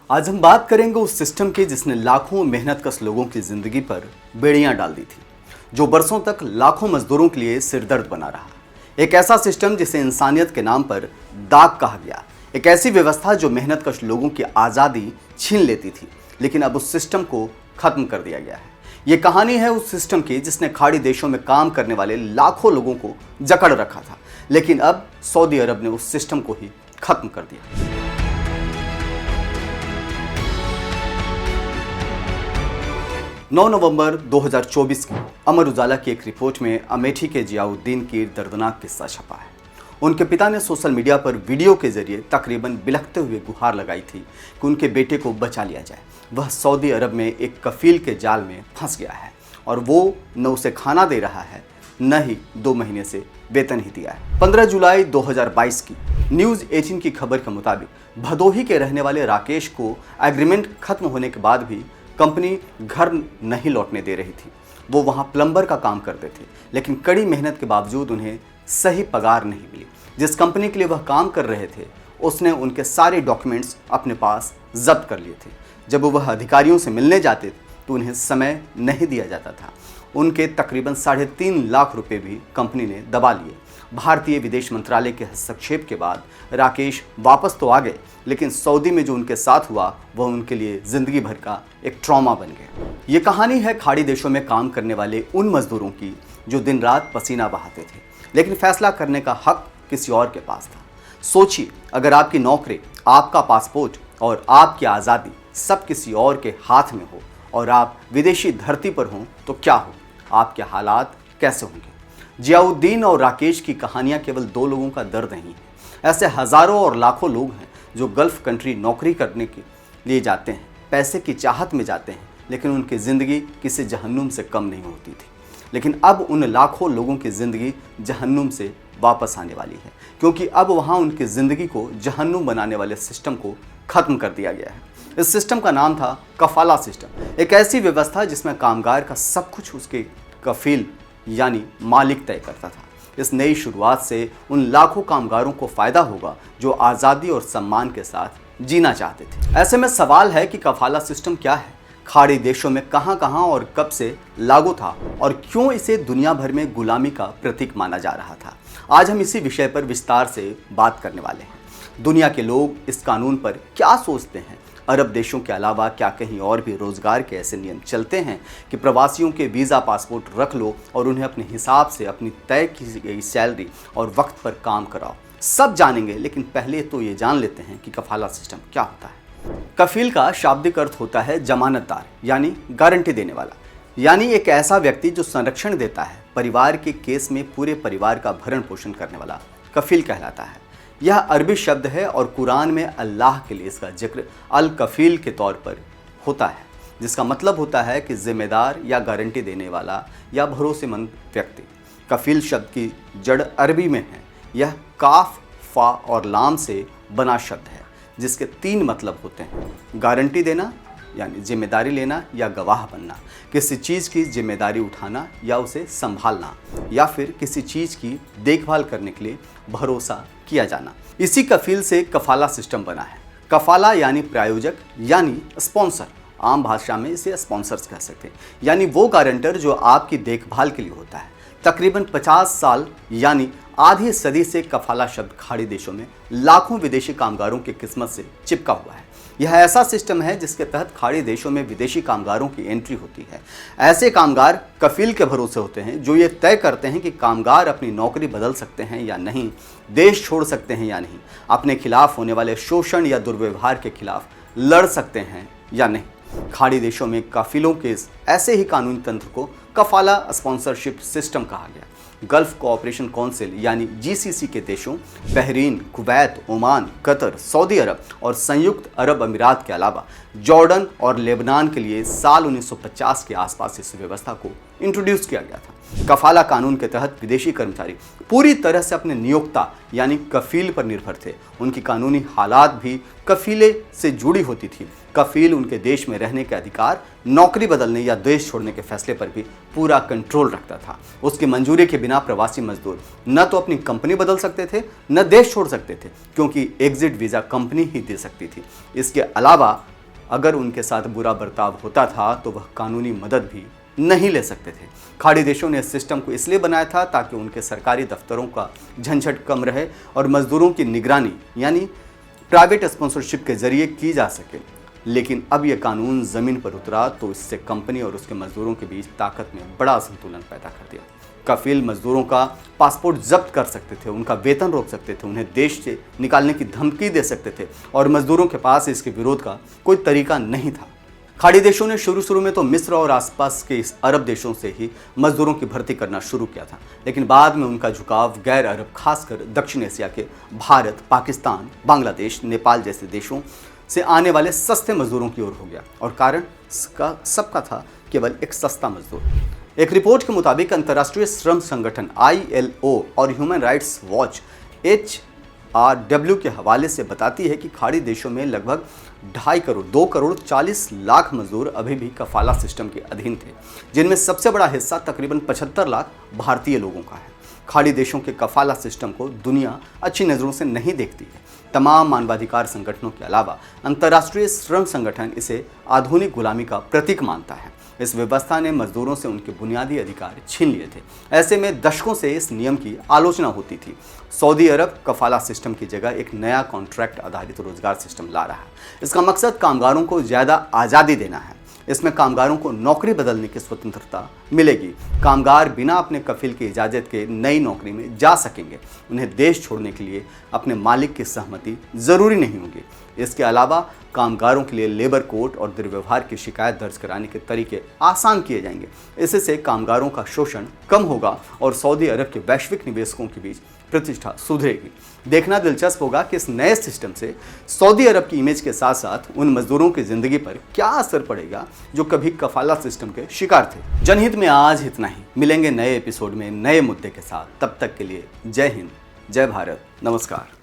आज हम बात करेंगे उस सिस्टम की जिसने लाखों मेहनतकश लोगों की जिंदगी पर बेड़ियां डाल दी थी, जो बरसों तक लाखों मजदूरों के लिए सिरदर्द बना रहा। एक ऐसा सिस्टम जिसे इंसानियत के नाम पर दाग कहा गया। एक ऐसी व्यवस्था जो मेहनतकश लोगों की आज़ादी छीन लेती थी, लेकिन अब उस सिस्टम को खत्म कर दिया गया है। ये कहानी है उस सिस्टम की जिसने खाड़ी देशों में काम करने वाले लाखों लोगों को जकड़ रखा था, लेकिन अब सऊदी अरब ने उस सिस्टम को ही खत्म कर दिया। 9 नवंबर 2024 की अमर उजाला की एक रिपोर्ट में अमेठी के जियाउद्दीन की दर्दनाक किस्सा छपा है। उनके पिता ने सोशल मीडिया पर वीडियो के जरिए तकरीबन बिलखते हुए गुहार लगाई थी कि उनके बेटे को बचा लिया जाए। वह सऊदी अरब में एक कफील के जाल में फंस गया है और वो न उसे खाना दे रहा है, न ही 2 महीने से वेतन ही दिया है। 15 जुलाई 2022 की न्यूज़ 18 की खबर के मुताबिक भदोही के रहने वाले राकेश को एग्रीमेंट खत्म होने के बाद भी कंपनी घर नहीं लौटने दे रही थी। वो वहाँ प्लम्बर का काम करते थे, लेकिन कड़ी मेहनत के बावजूद उन्हें सही पगार नहीं मिली। जिस कंपनी के लिए वह काम कर रहे थे, उसने उनके सारे डॉक्यूमेंट्स अपने पास जब्त कर लिए थे। जब वह अधिकारियों से मिलने जाते थे तो उन्हें समय नहीं दिया जाता था। उनके तकरीबन 3.5 लाख रुपए भी कंपनी ने दबा लिए। भारतीय विदेश मंत्रालय के हस्तक्षेप के बाद राकेश वापस तो आ गए, लेकिन सऊदी में जो उनके साथ हुआ वह उनके लिए जिंदगी भर का एक ट्रॉमा बन गया। ये कहानी है खाड़ी देशों में काम करने वाले उन मजदूरों की जो दिन रात पसीना बहाते थे, लेकिन फैसला करने का हक किसी और के पास था। सोचिए, अगर आपकी नौकरी, आपका पासपोर्ट और आपकी आज़ादी सब किसी और के हाथ में हो और आप विदेशी धरती पर हों तो क्या हो, आपके हालात कैसे होंगे। जियाउद्दीन और राकेश की कहानियां केवल 2 लोगों का दर्द नहीं है। ऐसे हज़ारों और लाखों लोग हैं जो गल्फ़ कंट्री नौकरी करने के लिए जाते हैं, पैसे की चाहत में जाते हैं, लेकिन उनकी ज़िंदगी किसी जहन्नुम से कम नहीं होती थी। लेकिन अब उन लाखों लोगों की ज़िंदगी जहन्नुम से वापस आने वाली है, क्योंकि अब वहाँ उनकी ज़िंदगी को जहन्नुम बनाने वाले सिस्टम को ख़त्म कर दिया गया है। इस सिस्टम का नाम था कफाला सिस्टम। एक ऐसी व्यवस्था जिसमें कामगार का सब कुछ उसके कफील यानी मालिक तय करता था। इस नई शुरुआत से उन लाखों कामगारों को फ़ायदा होगा जो आज़ादी और सम्मान के साथ जीना चाहते थे। ऐसे में सवाल है कि कफाला सिस्टम क्या है, खाड़ी देशों में कहां और कब से लागू था और क्यों इसे दुनिया भर में गुलामी का प्रतीक माना जा रहा था। आज हम इसी विषय पर विस्तार से बात करने वाले हैं। दुनिया के लोग इस कानून पर क्या सोचते हैं? अरब देशों के अलावा क्या कहीं और भी रोज़गार के ऐसे नियम चलते हैं कि प्रवासियों के वीज़ा पासपोर्ट रख लो और उन्हें अपने हिसाब से अपनी तय की गई सैलरी और वक्त पर काम कराओ? सब जानेंगे, लेकिन पहले तो ये जान लेते हैं कि कफाला सिस्टम क्या होता है। कफील का शाब्दिक अर्थ होता है जमानतदार, यानी गारंटी देने वाला, यानी एक ऐसा व्यक्ति जो संरक्षण देता है। परिवार के केस में पूरे परिवार का भरण पोषण करने वाला कफील कहलाता है। यह अरबी शब्द है और कुरान में अल्लाह के लिए इसका जिक्र अल कफील के तौर पर होता है, जिसका मतलब होता है कि जिम्मेदार या गारंटी देने वाला या भरोसेमंद व्यक्ति। कफील शब्द की जड़ अरबी में है। यह काफ, फा और लाम से बना शब्द है, जिसके 3 मतलब होते हैं। गारंटी देना यानी जिम्मेदारी लेना या गवाह बनना, किसी चीज़ की जिम्मेदारी उठाना या उसे संभालना, या फिर किसी चीज़ की देखभाल करने के लिए भरोसा किया जाना। इसी कफील से कफाला सिस्टम बना है। कफाला यानी प्रायोजक यानी स्पॉन्सर, आम भाषा में इसे स्पॉन्सर्स कह सकते हैं, यानी वो गारंटर जो आपकी देखभाल के लिए होता है। तकरीबन 50 साल यानी आधी सदी से कफाला शब्द खाड़ी देशों में लाखों विदेशी कामगारों की किस्मत से चिपका हुआ है। यह ऐसा सिस्टम है जिसके तहत खाड़ी देशों में विदेशी कामगारों की एंट्री होती है। ऐसे कामगार कफील के भरोसे होते हैं जो ये तय करते हैं कि कामगार अपनी नौकरी बदल सकते हैं या नहीं, देश छोड़ सकते हैं या नहीं, अपने खिलाफ होने वाले शोषण या दुर्व्यवहार के खिलाफ लड़ सकते हैं या नहीं। खाड़ी देशों में कफीलों के ऐसे ही कानूनी तंत्र को कफाला स्पॉन्सरशिप सिस्टम कहा गया। गल्फ कोऑपरेशन काउंसिल यानी जीसीसी के देशों Bahrain, Kuwait, Oman, Qatar, Saudi Arab और संयुक्त अरब अमीरात के अलावा जॉर्डन और लेबनान के लिए साल 1950 के आसपास इस व्यवस्था को इंट्रोड्यूस किया गया था। कफाला कानून के तहत विदेशी कर्मचारी पूरी तरह से अपने नियोक्ता यानी कफील पर निर्भर थे। उनकी कानूनी हालात भी कफीले से जुड़ी होती थी। कफील उनके देश में रहने के अधिकार, नौकरी बदलने या देश छोड़ने के फैसले पर भी पूरा कंट्रोल रखता था। उसकी मंजूरी के बिना प्रवासी मजदूर न तो अपनी कंपनी बदल सकते थे न देश छोड़ सकते थे, क्योंकि एग्जिट वीज़ा कंपनी ही दे सकती थी। इसके अलावा अगर उनके साथ बुरा बर्ताव होता था तो वह कानूनी मदद भी नहीं ले सकते थे। खाड़ी देशों ने इस सिस्टम को इसलिए बनाया था ताकि उनके सरकारी दफ्तरों का झंझट कम रहे और मजदूरों की निगरानी यानी प्राइवेट स्पॉन्सरशिप के जरिए की जा सके। लेकिन अब यह कानून जमीन पर उतरा तो इससे कंपनी और उसके मजदूरों के बीच ताकत में बड़ा असंतुलन पैदा कर दिया। कफील मजदूरों का पासपोर्ट जब्त कर सकते थे, उनका वेतन रोक सकते थे, उन्हें देश से निकालने की धमकी दे सकते थे और मजदूरों के पास इसके विरोध का कोई तरीका नहीं था। खाड़ी देशों ने शुरू में तो मिस्र और आसपास के इस अरब देशों से ही मजदूरों की भर्ती करना शुरू किया था, लेकिन बाद में उनका झुकाव गैर अरब खासकर दक्षिण एशिया के भारत, पाकिस्तान, बांग्लादेश, नेपाल जैसे देशों से आने वाले सस्ते मजदूरों की ओर हो गया और कारण सबका था केवल एक सस्ता मजदूर। एक रिपोर्ट के मुताबिक अंतर्राष्ट्रीय श्रम संगठन ILO और ह्यूमन राइट्स वॉच HRW के हवाले से बताती है कि खाड़ी देशों में लगभग 2 करोड़ 40 लाख मजदूर अभी भी कफाला सिस्टम के अधीन थे, जिनमें सबसे बड़ा हिस्सा तकरीबन 75 लाख भारतीय लोगों का है। खाड़ी देशों के कफाला सिस्टम को दुनिया अच्छी नज़रों से नहीं देखती है। तमाम मानवाधिकार संगठनों के अलावा अंतर्राष्ट्रीय श्रम संगठन इसे आधुनिक गुलामी का प्रतीक मानता है। इस व्यवस्था ने मजदूरों से उनके बुनियादी अधिकार छीन लिए थे। ऐसे में दशकों से इस नियम की आलोचना होती थी। सऊदी अरब कफाला सिस्टम की जगह एक नया कॉन्ट्रैक्ट आधारित रोजगार सिस्टम ला रहा है। इसका मकसद कामगारों को ज़्यादा आज़ादी देना है। इसमें कामगारों को नौकरी बदलने की स्वतंत्रता मिलेगी। कामगार बिना अपने कफील की इजाज़त के नई नौकरी में जा सकेंगे। उन्हें देश छोड़ने के लिए अपने मालिक की सहमति ज़रूरी नहीं होगी। इसके अलावा कामगारों के लिए लेबर कोर्ट और दुर्व्यवहार की शिकायत दर्ज कराने के तरीके आसान किए जाएंगे। इससे कामगारों का शोषण कम होगा और सऊदी अरब के वैश्विक निवेशकों के बीच प्रतिष्ठा सुधरेगी। देखना दिलचस्प होगा कि इस नए सिस्टम से सऊदी अरब की इमेज के साथ साथ उन मजदूरों की जिंदगी पर क्या असर पड़ेगा जो कभी कफाला सिस्टम के शिकार थे। जनहित में आज इतना ही। मिलेंगे नए एपिसोड में नए मुद्दे के साथ। तब तक के लिए जय हिंद, जय भारत, नमस्कार।